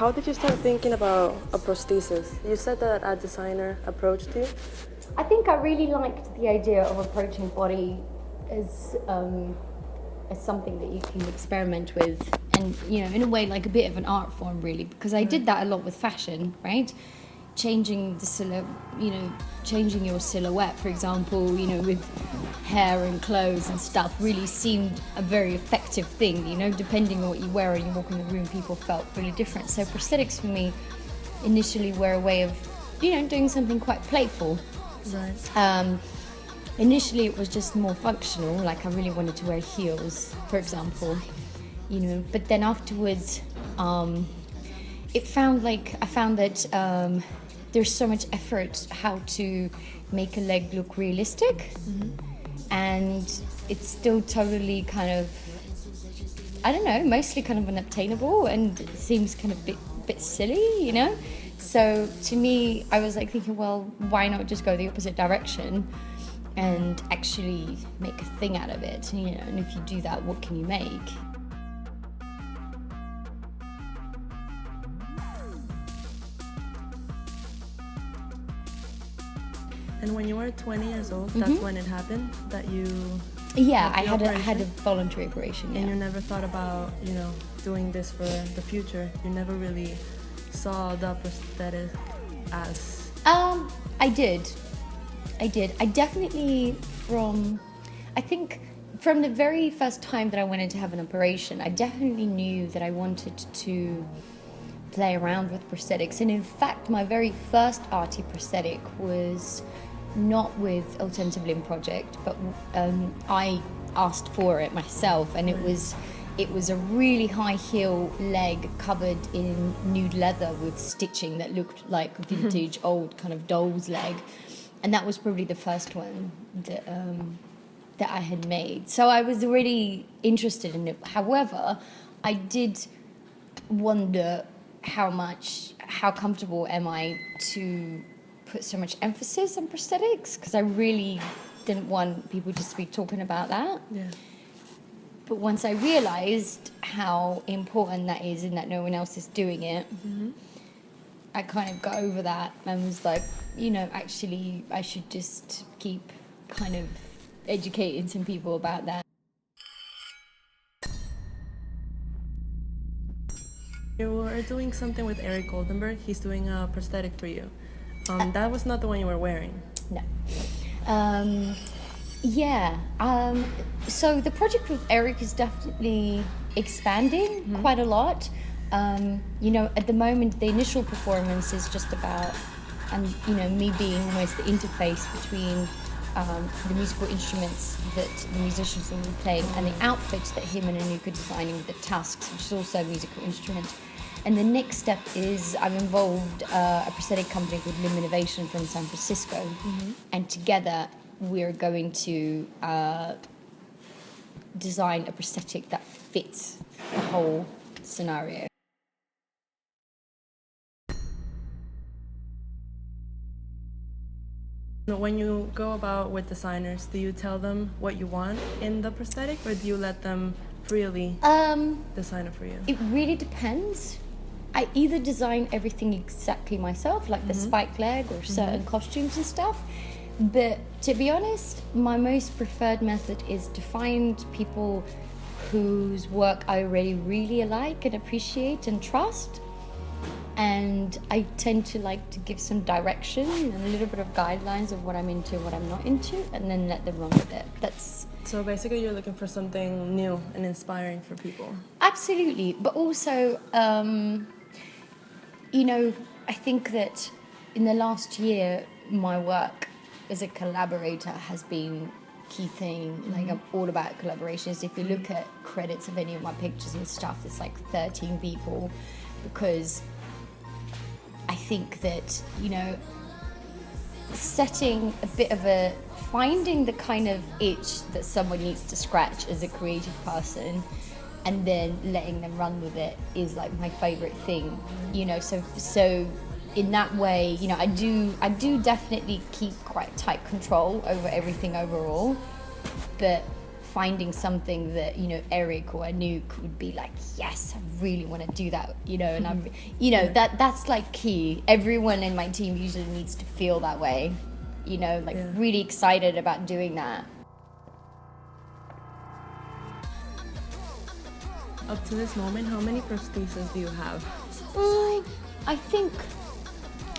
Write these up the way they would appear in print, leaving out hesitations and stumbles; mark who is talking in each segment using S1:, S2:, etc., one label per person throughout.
S1: how did you start thinking about a prosthesis? You said that a designer approached you.
S2: I think I really liked the idea of approaching body as something that you can experiment with, and in a way like a bit of an art form, really, because I did that a lot with fashion, right? Changing changing your silhouette, for example, with hair and clothes and stuff, really seemed a very effective thing. Depending on what you wear and you walk in the room, people felt really different. So prosthetics for me initially were a way of, doing something quite playful.
S1: Right.
S2: Initially it was just more functional, like I really wanted to wear heels, for example, but then afterwards I found that there's so much effort how to make a leg look realistic, and it's still totally kind of, I don't know, mostly kind of unobtainable, and it seems kind of bit silly, So to me, I was like thinking, well, why not just go the opposite direction and actually make a thing out of it, and if you do that, what can you make?
S1: And when you were 20 years old, that's when it happened, that you...
S2: Yeah, I had a voluntary operation, yeah.
S1: And you never thought about, doing this for the future? You never really saw the prosthetic as...
S2: I did. I definitely, I think from the very first time that I went in to have an operation, I definitely knew that I wanted to play around with prosthetics. And in fact, my very first arty prosthetic was not with Alternative Limb Project, but I asked for it myself, and it was a really high heel leg covered in nude leather with stitching that looked like vintage old kind of doll's leg. And that was probably the first one that I had made. So I was already interested in it. However, I did wonder how comfortable am I to put so much emphasis on prosthetics, because I really didn't want people just to be talking about that.
S1: Yeah.
S2: But once I realized how important that is and that no one else is doing it, I kind of got over that and was like, actually, I should just keep kind of educating some people about that.
S1: You were doing something with Eric Goldenberg. He's doing a prosthetic for you. That was not the one you were wearing.
S2: No. So the project with Eric is definitely expanding quite a lot. At the moment, the initial performance is just about, me being almost the interface between the musical instruments that the musicians will be playing and the outfits that him and Anuka are designing with the tusks, which is also a musical instrument. And the next step is I've involved a prosthetic company called Limb Innovation from San Francisco, and together we're going to design a prosthetic that fits the whole scenario.
S1: When you go about with designers, do you tell them what you want in the prosthetic, or do you let them freely design it for you?
S2: It really depends. I either design everything exactly myself, like the spike leg or certain costumes and stuff. But to be honest, my most preferred method is to find people whose work I already really like and appreciate and trust. And I tend to like to give some direction and a little bit of guidelines of what I'm into and what I'm not into, and then let them run with it.
S1: So basically you're looking for something new and inspiring for people.
S2: Absolutely. But also, I think that in the last year, my work as a collaborator has been key thing. Like, I'm all about collaborations. If you look at credits of any of my pictures and stuff, it's like 13 people, because I think that, setting a bit of finding the kind of itch that someone needs to scratch as a creative person and then letting them run with it is like my favorite thing, so in that way, I do definitely keep quite tight control over everything overall, but finding something that, you know, Eric or Anouk would be like, yes, I really want to do that, you know, and I'm, you know, that's like key. Everyone in my team usually needs to feel that way, you know, like really excited about doing that.
S1: Up to this moment, how many prostheses do you have?
S2: I think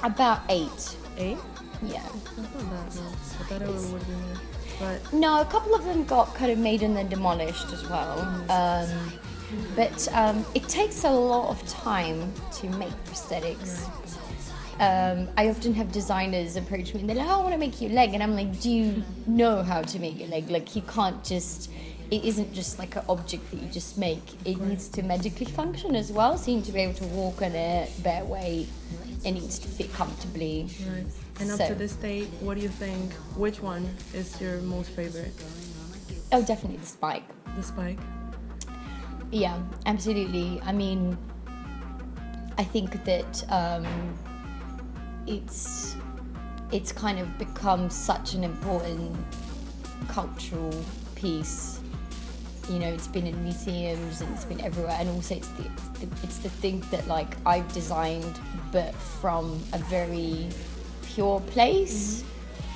S2: about 8.
S1: 8?
S2: Yeah.
S1: That's not that, no. I thought it would be more. But
S2: no, a couple of them got kind of made and then demolished as well. But it takes a lot of time to make prosthetics. I often have designers approach me and they're like, oh, I want to make your leg. And I'm like, do you know how to make your leg? Like, you can't just, it isn't just like an object that you just make. It needs to medically function as well. So you need to be able to walk on it, bear weight. It needs to fit comfortably.
S1: Right. And up to this date, what do you think, which one is your most favorite?
S2: Oh, definitely the spike.
S1: The spike?
S2: Yeah, absolutely. I mean, I think that it's kind of become such an important cultural piece. You know, it's been in museums and it's been everywhere, and also it's the thing that like I've designed, but from a very pure place,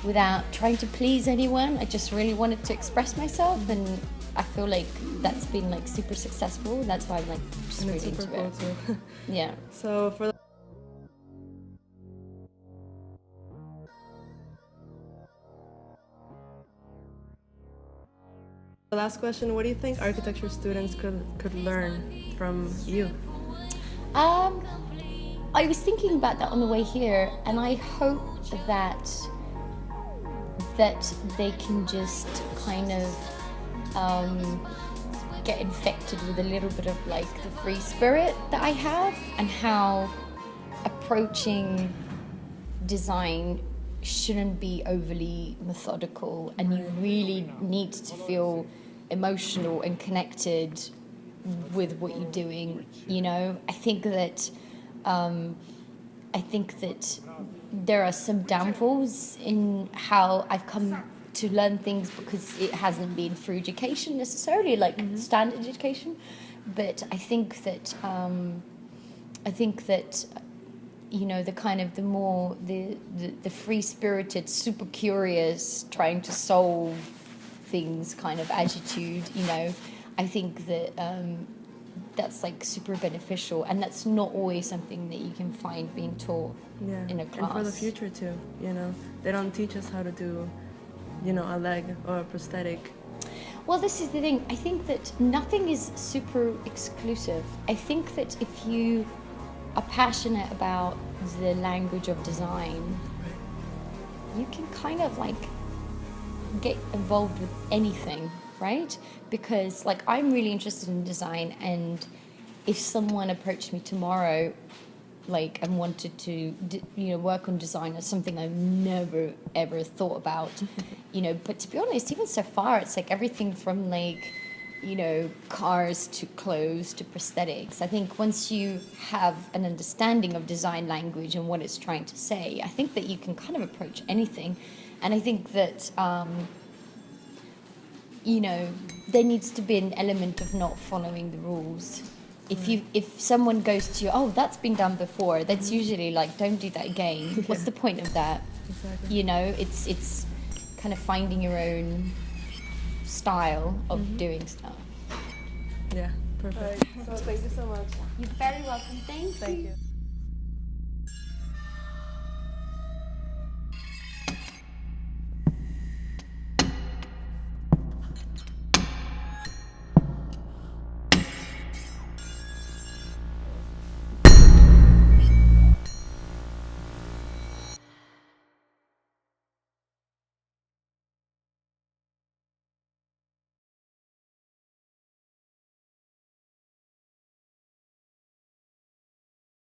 S2: without trying to please anyone. I just really wanted to express myself, and I feel like that's been like super successful. That's why I'm like just
S1: And
S2: really
S1: it's super
S2: into
S1: cool
S2: it.
S1: too.
S2: Yeah.
S1: So for the last question, what do you think architecture students could learn from you?
S2: I was thinking about that on the way here, and I hope that they can just kind of get infected with a little bit of like the free spirit that I have, and how approaching design shouldn't be overly methodical, and you really need to feel emotional and connected with what you're doing. You know, I think that there are some downfalls in how I've come to learn things, because it hasn't been through education necessarily, like standard education. But I think that you know, the kind of the more the free-spirited, super curious, trying to solve things kind of attitude, you know, I think that that's like super beneficial, and that's not always something that you can find being taught in a class.
S1: And for the future too, you know, they don't teach us how to do, you know, a leg or a prosthetic.
S2: Well, this is the thing. I think that nothing is super exclusive. I think that if you are passionate about the language of design, you can kind of like get involved with anything, right? Because like I'm really interested in design, and if someone approached me tomorrow like and wanted to you know, work on design, or something I've never ever thought about, you know, but to be honest, even so far it's like everything from like, you know, cars to clothes to prosthetics. I think once you have an understanding of design language and what it's trying to say, I think that you can kind of approach anything. And I think that you know, there needs to be an element of not following the rules. If someone goes to you, oh, that's been done before, that's usually like, don't do that again. What's the point of that?
S1: Exactly.
S2: You know, it's kind of finding your own style of doing stuff.
S1: Yeah, perfect.
S3: So thank you so much.
S2: You're very welcome. Thank you.